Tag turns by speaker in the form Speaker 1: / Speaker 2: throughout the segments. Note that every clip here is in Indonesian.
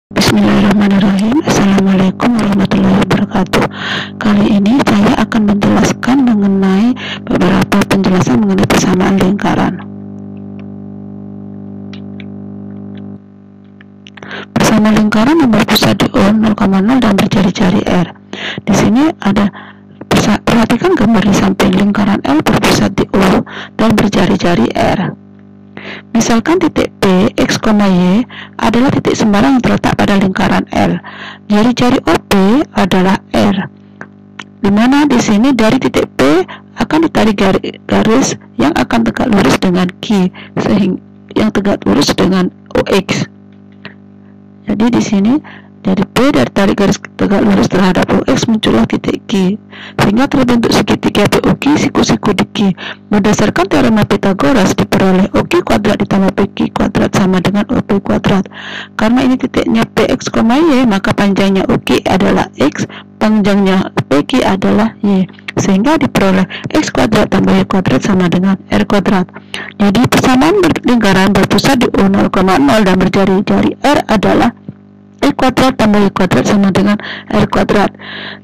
Speaker 1: Bismillahirrahmanirrahim. Assalamualaikum warahmatullahi wabarakatuh. Kali ini saya akan menjelaskan mengenai beberapa penjelasan mengenai persamaan lingkaran. Persamaan lingkaran yang berpusat di O 0,0 dan berjari-jari R. Di sini ada perhatikan gambar di samping lingkaran L berpusat di O dan berjari-jari R. Misalkan titik P, X, Y adalah titik sembarang yang terletak pada lingkaran L. Jari-jari OP adalah R. Dimana di sini dari titik P akan ditarik garis yang akan tegak lurus dengan Q, sehingga yang tegak lurus dengan OX. Jadi di sini dari P tarik garis tegak lurus terhadap OX muncullah titik Q, sehingga terbentuk segitiga POQ siku-siku di Q. Berdasarkan teorema Pythagoras diperoleh OQ kuadrat ditambah PQ kuadrat sama dengan OP kuadrat. Karena ini titiknya PX, Y, maka panjangnya OQ adalah X, panjangnya PQ adalah Y, sehingga diperoleh X kuadrat tambah Y kuadrat sama dengan R kuadrat. Jadi persamaan lingkaran berpusat di O 0,0 dan berjari-jari R adalah X kuadrat tambah Y kuadrat sama dengan R kuadrat.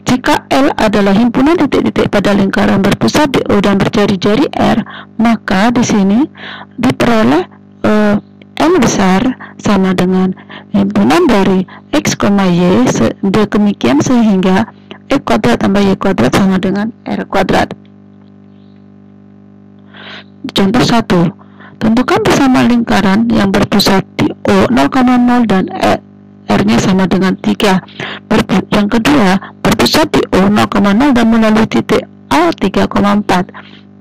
Speaker 1: Jika L adalah himpunan titik-titik pada lingkaran berpusat di O dan berjari-jari R, maka di sini diperoleh L besar sama dengan himpunan dari X, Y, demikian sehingga X kuadrat tambah Y kuadrat sama dengan R kuadrat. Contoh 1. Tentukan persamaan lingkaran yang berpusat di O 0,0 dan R-nya sama dengan 3. Yang kedua, berpusat di O 0,0 dan melalui titik A 3,4.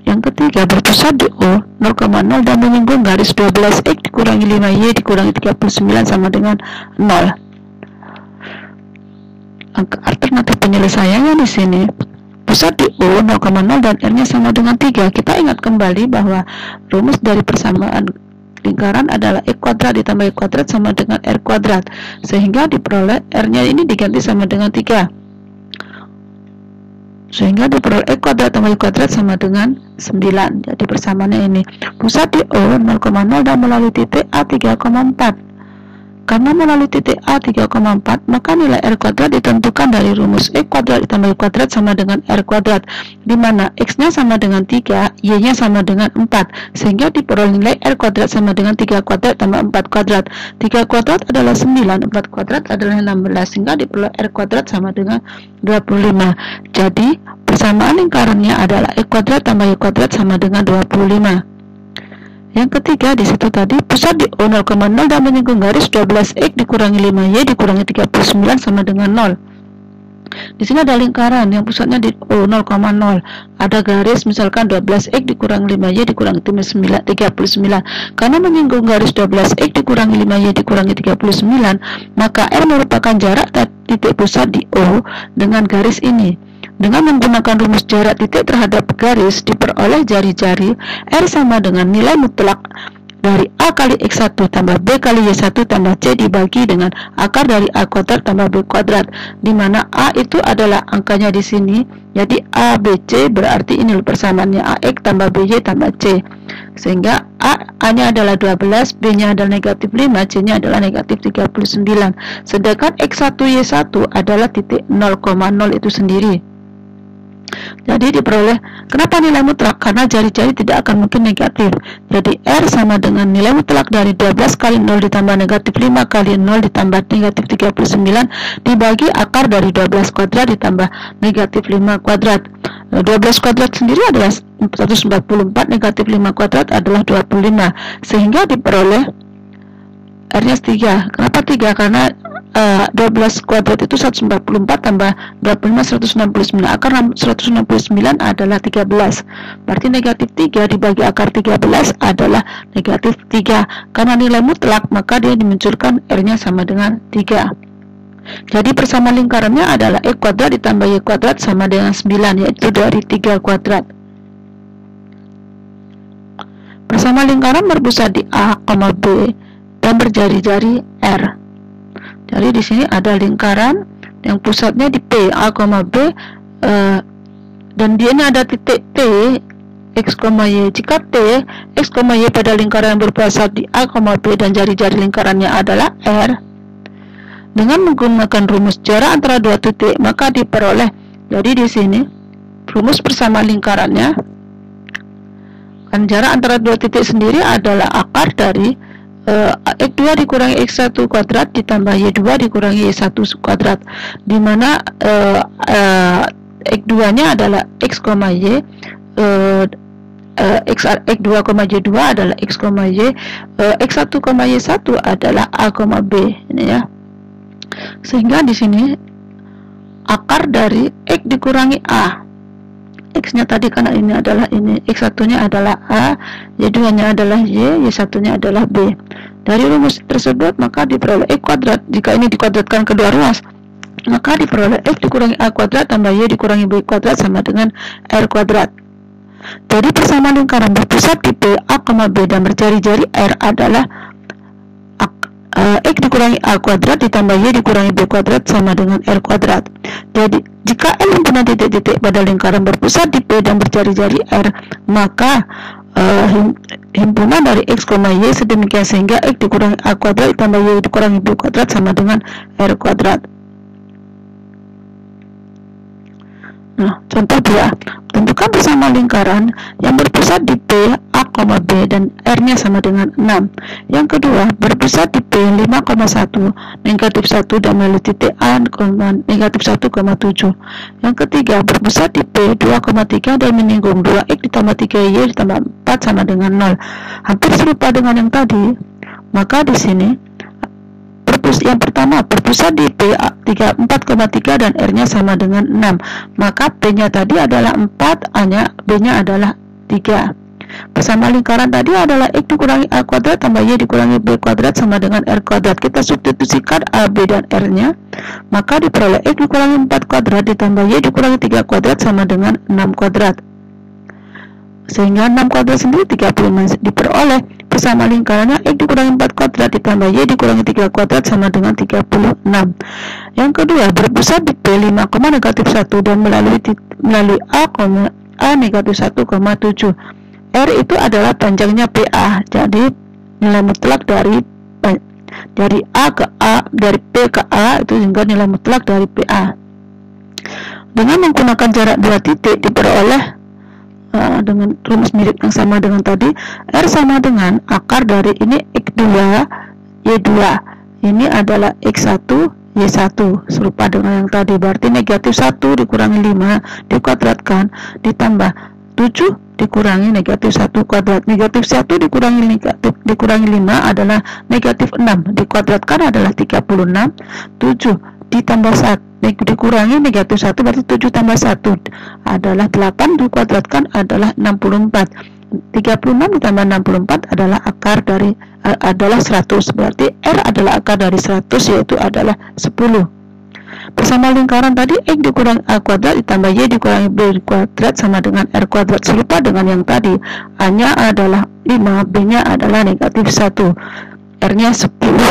Speaker 1: Yang ketiga, berpusat di O 0,0 dan menyinggung garis 12X dikurangi 5Y dikurangi 39 sama dengan 0. Alternatif penyelesaiannya di sini pusat di O 0,0 dan R-nya sama dengan 3. Kita ingat kembali bahwa rumus dari persamaan lingkaran adalah X kuadrat ditambah Y kuadrat sama dengan R kuadrat, sehingga diperoleh R-nya ini diganti sama dengan 3, sehingga diperoleh X kuadrat tambah Y kuadrat sama dengan 9. Jadi persamaannya ini pusat di O 0,0 dan melalui titik A 3,4. Karena melalui titik A 3,4, maka nilai R kuadrat ditentukan dari rumus X kuadrat ditambah Y kuadrat sama dengan R kuadrat, di mana X-nya sama dengan 3, Y-nya sama dengan 4, sehingga diperoleh nilai R kuadrat sama dengan 3 kuadrat tambah 4 kuadrat. 3 kuadrat adalah 9, 4 kuadrat adalah 16, sehingga diperoleh R kuadrat sama dengan 25. Jadi persamaan lingkarannya adalah X kuadrat tambah Y kuadrat sama dengan 25. Yang ketiga di situ tadi pusat di O 0,0 dan menyinggung garis 12X dikurangi 5Y dikurangi 39 sama dengan 0. Di sini ada lingkaran yang pusatnya di O 0,0. Ada garis misalkan 12X dikurangi 5Y dikurangi 39. Karena menyinggung garis 12X dikurangi 5Y dikurangi 39, maka R merupakan jarak titik pusat di O dengan garis ini. Dengan menggunakan rumus jarak titik terhadap garis diperoleh jari-jari R sama dengan nilai mutlak dari A kali X1 tambah B kali Y1 tambah C dibagi dengan akar dari A kuadrat tambah B kuadrat, di mana A itu adalah angkanya di sini. Jadi A, B, C berarti ini persamaannya AX tambah BY tambah C, sehingga A-nya adalah 12, B-nya adalah negatif 5, C-nya adalah negatif 39. Sedangkan X1, Y1 adalah titik 0,0 itu sendiri. Jadi diperoleh, kenapa nilai mutlak? Karena jari-jari tidak akan mungkin negatif. Jadi R sama dengan nilai mutlak dari 12 kali 0 ditambah negatif 5 kali 0 ditambah negatif 39 dibagi akar dari 12 kuadrat ditambah negatif 5 kuadrat. 12 kuadrat sendiri adalah 144, negatif 5 kuadrat adalah 25, sehingga diperoleh R-nya 3. Kenapa 3? Karena 12 kuadrat itu 144 tambah 25 169. Akar 169 adalah 13. Berarti negatif 3 dibagi akar 13 adalah negatif 3. Karena nilai mutlak, maka dia dimunculkan R-nya sama dengan 3. Jadi persamaan lingkarannya adalah X kuadrat ditambah Y kuadrat sama dengan 9, yaitu dari 3 kuadrat. Persamaan lingkaran berpusat di A, B dan berjari-jari R. Jadi di sini ada lingkaran yang pusatnya di P, A, B, dan dia ini ada titik T, X, Y. Jika T, X, Y pada lingkaran yang berpusat di A, B dan jari-jari lingkarannya adalah R, Dengan menggunakan rumus jarak antara dua titik, maka diperoleh, jadi di sini rumus bersama lingkarannya kan jarak antara dua titik sendiri adalah akar dari X2 dikurangi X1 kuadrat ditambah Y2 dikurangi Y1 kuadrat, dimana X2 nya adalah X, Y, X2, Y2 adalah X, Y, X1, Y1 adalah A, B, ini ya. Sehingga di sini akar dari X dikurangi A. X-nya tadi karena ini adalah ini, X1-nya adalah A, Y2-nya adalah Y, Y1-nya adalah B. Dari rumus tersebut maka diperoleh X kuadrat. Jika ini dikuadratkan kedua ruas, maka diperoleh X dikurangi A kuadrat tambah Y dikurangi B kuadrat sama dengan R kuadrat. Jadi persamaan lingkaran berpusat di P, A, B dan berjari-jari R adalah X dikurangi A kuadrat ditambah Y dikurangi B kuadrat sama dengan R kuadrat. Jadi jika L himpunan titik-titik pada lingkaran berpusat di P dan berjari-jari R, maka himpunan dari X, Y sedemikian sehingga X dikurangi A kuadrat ditambah Y dikurangi B kuadrat sama dengan R kuadrat. Nah, contoh 2. Tentukan bersama lingkaran yang berpusat di P, A, B dan R-nya sama dengan 6. Yang kedua, berpusat di P 5,1, negatif 1 dan melalui titik A, negatif 1,7. Yang ketiga, berpusat di P 2,3 dan menyinggung 2X ditambah 3Y ditambah 4 sama dengan 0. Hampir serupa dengan yang tadi. Maka di sini yang pertama berpusat di P 4,3 dan R-nya sama dengan 6. Maka P-nya tadi adalah 4, A-nya, B-nya adalah 3. Bersama lingkaran tadi adalah X dikurangi A kuadrat tambah Y dikurangi B kuadrat sama dengan R kuadrat. Kita substitusikan A, B dan R-nya, maka diperoleh X dikurangi 4 kuadrat ditambah Y dikurangi 3 kuadrat sama dengan 6 kuadrat. Sehingga 6 kuadrat sendiri 35 diperoleh. Bersama lingkarannya X dikurangi 4 kuadrat ditambah Y dikurangi 3 kuadrat sama dengan 36. Yang kedua, berpusat di P 5, negatif 1 dan melalui A, negatif 1,7. R itu adalah panjangnya PA. Jadi nilai mutlak dari A ke A, dari P ke A itu sehingga nilai mutlak dari PA. Dengan menggunakan jarak dua titik diperoleh dengan rumus mirip yang sama dengan tadi, R sama dengan akar dari ini X2 Y2, ini adalah X1 Y1, serupa dengan yang tadi. Berarti negatif 1 dikurangi 5 dikuadratkan ditambah 7 dikurangi negatif 1 kuadrat. Negatif 1 dikurangi 5 adalah negatif 6 dikuadratkan adalah 36. 7 ditambah 1 dikurangi negatif 1 berarti 7 tambah 1 adalah 8 dikuadratkan adalah 64. 36 ditambah 64 adalah akar dari adalah 100. Berarti R adalah akar dari 100 yaitu adalah 10. Bersama lingkaran tadi X dikurangi A kuadrat ditambah Y dikurangi B kuadrat sama dengan R kuadrat, serupa dengan yang tadi. A-nya adalah 5, B-nya adalah negatif 1, R-nya 10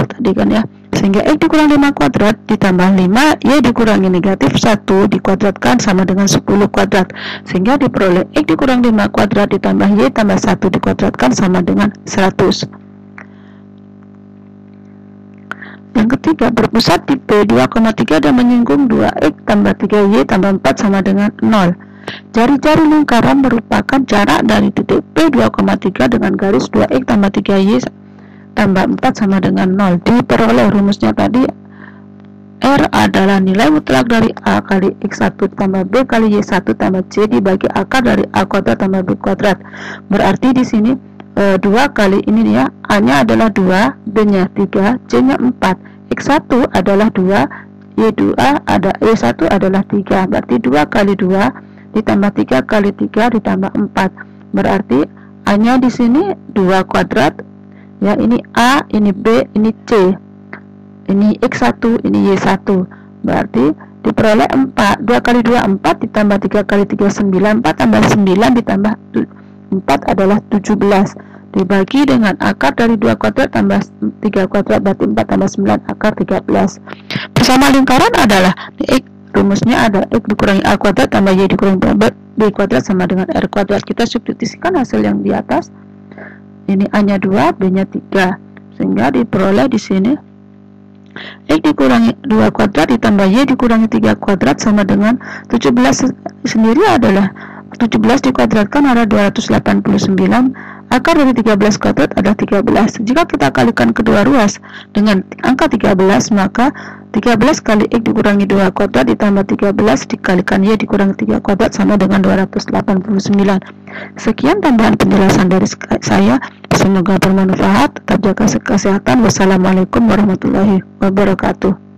Speaker 1: tadi kan ya. Sehingga X dikurangi 5 kuadrat ditambah 5 Y dikurangi negatif 1 dikuadratkan sama dengan 10 kuadrat. Sehingga diperoleh X dikurangi 5 kuadrat ditambah Y tambah 1 dikuadratkan sama dengan 100. Yang ketiga, berpusat di P 2,3 dan menyinggung 2X tambah 3Y tambah 4 sama dengan 0. Jari-jari lingkaran merupakan jarak dari titik P 2,3 dengan garis 2X tambah 3Y tambah 4 sama dengan 0. Diperoleh rumusnya tadi, R adalah nilai mutlak dari A kali X1 tambah B kali Y1 tambah C dibagi akar dari A kuadrat tambah B kuadrat. Berarti di sini 2 kali ini ya, A-nya adalah 2, B-nya 3, C-nya 4, X1 adalah 2, Y1 adalah 3. Berarti 2 kali 2 ditambah 3 kali 3 ditambah 4. Berarti A-nya di sini 2 kuadrat. Ya, ini A, ini B, ini C. Ini X1, ini Y1. Berarti diperoleh 4. 2 kali 2 4 ditambah 3 kali 3 9, 4 tambah 9 ditambah 4 adalah 17 dibagi dengan akar dari 2 kuadrat tambah 3 kuadrat berarti 4 tambah 9 akar 13. Bersama lingkaran adalah X, rumusnya ada X dikurangi A kuadrat tambah Y dikurangi B kuadrat sama dengan R kuadrat. Kita substitusikan hasil yang di atas. Ini A nya 2, B nya 3, sehingga diperoleh di sini X dikurangi 2 kuadrat ditambah Y dikurangi 3 kuadrat sama dengan 17 sendiri adalah 17 dikuadratkan adalah 289. Akar dari 13 kuadrat adalah 13. Jika kita kalikan kedua ruas dengan angka 13, maka 13 kali X dikurangi 2 kuadrat ditambah 13 dikalikan Y dikurangi 3 kuadrat sama dengan 289. Sekian tambahan penjelasan dari saya. Semoga bermanfaat. Tetap jaga kesehatan. Wassalamualaikum warahmatullahi wabarakatuh.